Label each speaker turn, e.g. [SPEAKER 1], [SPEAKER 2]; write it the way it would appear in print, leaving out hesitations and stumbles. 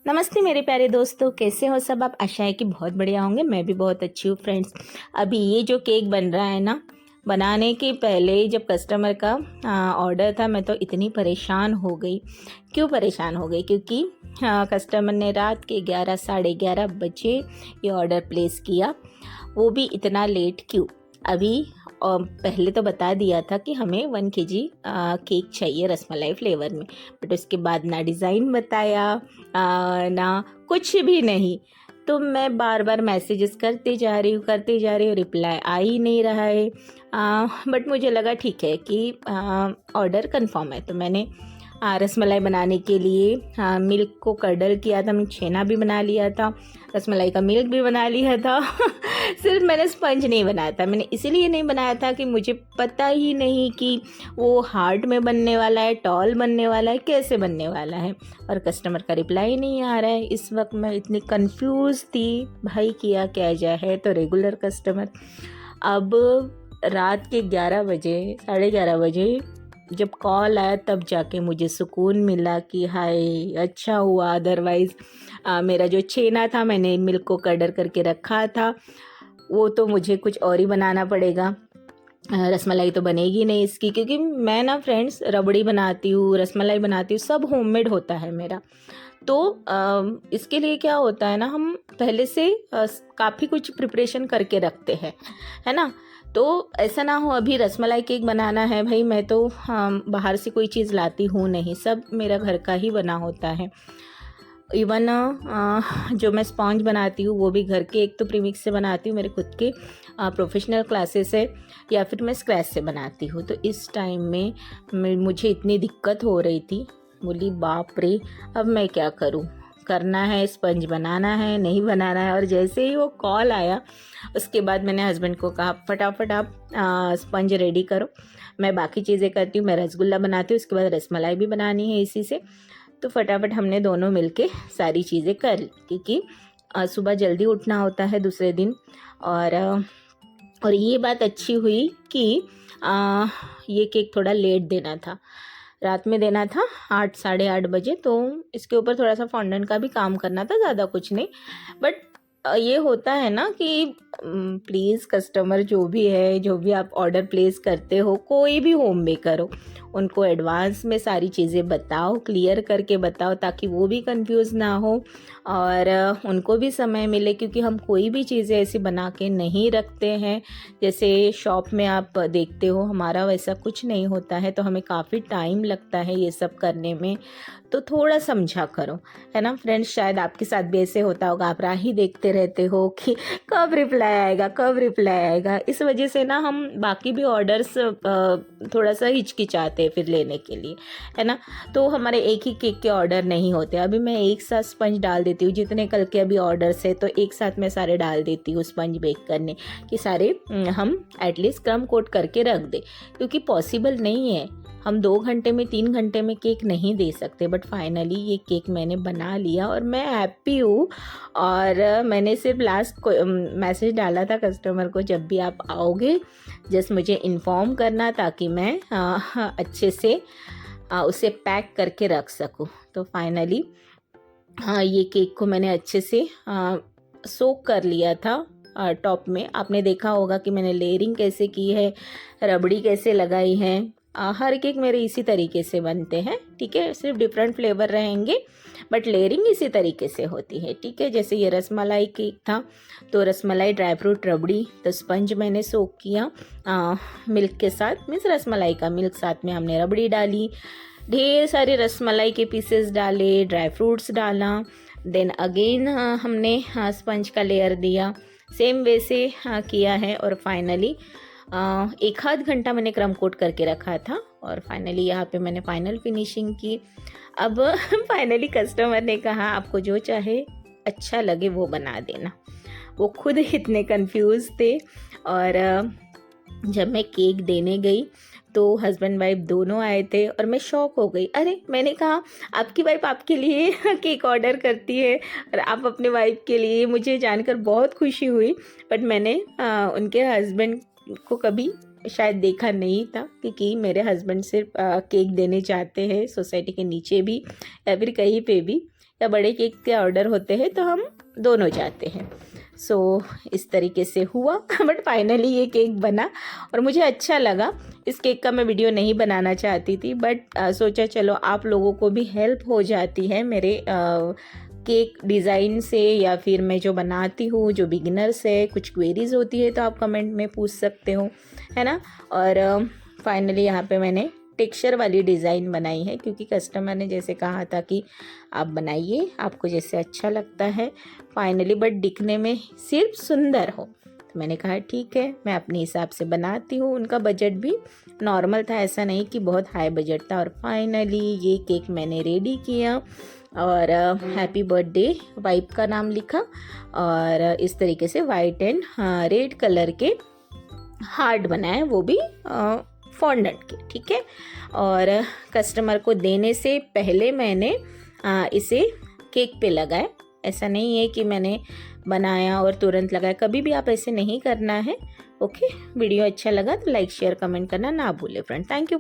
[SPEAKER 1] नमस्ते मेरे प्यारे दोस्तों, कैसे हो सब आप। आशा है कि बहुत बढ़िया होंगे। मैं भी बहुत अच्छी हूँ फ्रेंड्स। अभी ये जो केक बन रहा है ना, बनाने के पहले जब कस्टमर का ऑर्डर था, मैं तो इतनी परेशान हो गई। क्यों परेशान हो गई? क्योंकि कस्टमर ने रात के 11 साढ़े 11 बजे ये ऑर्डर प्लेस किया, वो भी इतना लेट क्यों। अभी पहले तो बता दिया था कि हमें 1 kg केक चाहिए रसमलाई फ्लेवर में, बट उसके बाद ना डिज़ाइन बताया, ना कुछ भी नहीं। तो मैं बार बार मैसेजेस करते जा रही हूँ, रिप्लाई आ ही नहीं रहा है। बट मुझे लगा ठीक है कि ऑर्डर कंफर्म है, तो मैंने रसमलाई बनाने के लिए मिल्क को कर्डल किया था। मैं छेना भी बना लिया था, रसमलाई का मिल्क भी बना लिया था। सिर्फ मैंने स्पंज नहीं बनाया था। मैंने इसीलिए नहीं बनाया था कि मुझे पता ही नहीं कि वो हार्ड में बनने वाला है, टॉल बनने वाला है, कैसे बनने वाला है। और कस्टमर का रिप्लाई नहीं आ रहा है। इस वक्त मैं इतनी कंफ्यूज थी, भाई किया क्या जाए। है तो रेगुलर कस्टमर। अब रात के 11 बजे साढ़े 11 बजे जब कॉल आया, तब जाके मुझे सुकून मिला कि हाय अच्छा हुआ। अदरवाइज़ मेरा जो छेना था, मैंने मिल्क को कर्डर करके रखा था, वो तो मुझे कुछ और ही बनाना पड़ेगा। रसमलाई तो बनेगी नहीं इसकी, क्योंकि मैं ना फ्रेंड्स रबड़ी बनाती हूँ, रसमलाई बनाती हूँ, सब होममेड होता है मेरा। तो इसके लिए क्या होता है ना, हम पहले से काफ़ी कुछ प्रिपरेशन करके रखते हैं, है ना। तो ऐसा ना हो अभी रसमलाई केक बनाना है, भाई मैं तो बाहर से कोई चीज़ लाती हूँ नहीं, सब मेरा घर का ही बना होता है। इवन जो मैं स्पॉन्ज बनाती हूँ वो भी घर के, एक तो प्रीमिक्स से बनाती हूँ, मेरे खुद के प्रोफेशनल क्लासेस है, या फिर मैं स्क्रैच से बनाती हूँ। तो इस टाइम में मुझे इतनी दिक्कत हो रही थी, बोली बाप रे अब मैं क्या करूँ। करना है, स्पंज बनाना है, नहीं बनाना है। और जैसे ही वो कॉल आया, उसके बाद मैंने हस्बैंड को कहा फटाफट आप स्पंज रेडी करो, मैं बाकी चीज़ें करती हूँ। मैं रसगुल्ला बनाती हूँ, उसके बाद रसमलाई भी बनानी है इसी से। तो फटाफट हमने दोनों मिलके सारी चीज़ें कर ली, क्योंकि सुबह जल्दी उठना होता है दूसरे दिन। और ये बात अच्छी हुई कि ये केक थोड़ा लेट देना था, रात में देना था 8 साढ़े 8 बजे। तो इसके ऊपर थोड़ा सा फॉन्डेंट का भी काम करना था, ज़्यादा कुछ नहीं। बट ये होता है ना कि प्लीज़ कस्टमर जो भी है, जो भी आप ऑर्डर प्लेस करते हो, कोई भी होम मेकर हो, उनको एडवांस में सारी चीज़ें बताओ, क्लियर करके बताओ, ताकि वो भी कंफ्यूज ना हो और उनको भी समय मिले। क्योंकि हम कोई भी चीज़ें ऐसी बना के नहीं रखते हैं, जैसे शॉप में आप देखते हो, हमारा वैसा कुछ नहीं होता है। तो हमें काफ़ी टाइम लगता है ये सब करने में, तो थोड़ा समझा करो, है ना फ्रेंड्स। शायद आपके साथ भी ऐसे होता होगा, आप राह ही देखते रहते हो कि कब रिप्लाई आएगा, कब रिप्लाई आएगा। इस वजह से ना हम बाकी भी ऑर्डर्स थोड़ा सा हिचकिचाते हैं फिर लेने के लिए, है ना। तो हमारे एक ही केक के ऑर्डर नहीं होते। अभी मैं एक साथ स्पंज डाल देती हूँ, जितने कल के अभी ऑर्डर्स है तो एक साथ मैं सारे डाल देती हूँ स्पंज बेक करने, कि सारे हम एटलीस्ट क्रम कोट करके रख दे। क्योंकि पॉसिबल नहीं है, हम 2 घंटे में 3 घंटे में केक नहीं दे सकते। बट फाइनली ये केक मैंने बना लिया और मैं हैप्पी हूँ। और मैंने सिर्फ लास्ट को मैसेज डाला था कस्टमर को, जब भी आप आओगे जस्ट मुझे इन्फॉर्म करना, ताकि मैं अच्छे से उसे पैक करके रख सकूँ। तो फाइनली ये केक को मैंने अच्छे से सोक कर लिया था टॉप में। आपने देखा होगा कि मैंने लेयरिंग कैसे की है, रबड़ी कैसे लगाई है। हर केक मेरे इसी तरीके से बनते हैं, ठीक है। सिर्फ डिफरेंट फ्लेवर रहेंगे, बट लेयरिंग इसी तरीके से होती है, ठीक है। जैसे ये रसमलाई केक था, तो रसमलाई ड्राई फ्रूट रबड़ी, तो स्पंज मैंने सोक किया मिल्क के साथ, मीन्स रसमलाई का मिल्क, साथ में हमने रबड़ी डाली, ढेर सारे रसमलाई के पीसेस डाले, ड्राई फ्रूट्स डाला, देन अगेन हमने स्पंज का लेयर दिया, सेम वैसे किया है। और फाइनली 1 आध घंटा मैंने क्रम कोट करके रखा था, और फाइनली यहाँ पे मैंने फाइनल फिनिशिंग की। अब फाइनली कस्टमर ने कहा आपको जो चाहे अच्छा लगे वो बना देना। वो खुद इतने कंफ्यूज थे। और जब मैं केक देने गई तो हस्बैंड वाइफ दोनों आए थे, और मैं शॉक हो गई। अरे मैंने कहा आपकी वाइफ आपके लिए केक ऑर्डर करती है और आप अपने वाइफ के लिए, मुझे जानकर बहुत खुशी हुई। बट मैंने उनके हस्बैंड को कभी शायद देखा नहीं था, क्योंकि मेरे हस्बैंड सिर्फ केक देने चाहते हैं सोसाइटी के नीचे भी या फिर कहीं पे भी, या बड़े केक के ऑर्डर होते हैं तो हम दोनों जाते हैं। सो इस तरीके से हुआ बट फाइनली ये केक बना और मुझे अच्छा लगा। इस केक का मैं वीडियो नहीं बनाना चाहती थी बट सोचा चलो आप लोगों को भी हेल्प हो जाती है मेरे केक डिज़ाइन से, या फिर मैं जो बनाती हूँ, जो बिगिनर्स है कुछ क्वेरीज होती है तो आप कमेंट में पूछ सकते हो, है ना। और फाइनली यहाँ पे मैंने टेक्सचर वाली डिज़ाइन बनाई है क्योंकि कस्टमर ने जैसे कहा था कि आप बनाइए आपको जैसे अच्छा लगता है फाइनली, बट दिखने में सिर्फ सुंदर हो। तो मैंने कहा ठीक है, मैं अपने हिसाब से बनाती हूँ। उनका बजट भी नॉर्मल था, ऐसा नहीं कि बहुत हाई बजट था। और फाइनली ये केक मैंने रेडी किया और हैप्पी बर्थडे वाइफ का नाम लिखा और इस तरीके से वाइट एंड रेड कलर के हार्ट बनाए, वो भी फॉन्डेंट के, ठीक है। और कस्टमर को देने से पहले मैंने इसे केक पे लगाया। ऐसा नहीं है कि मैंने बनाया और तुरंत लगाया, कभी भी आप ऐसे नहीं करना है। ओके, वीडियो अच्छा लगा तो लाइक शेयर कमेंट करना ना भूले फ्रेंड। Thank you.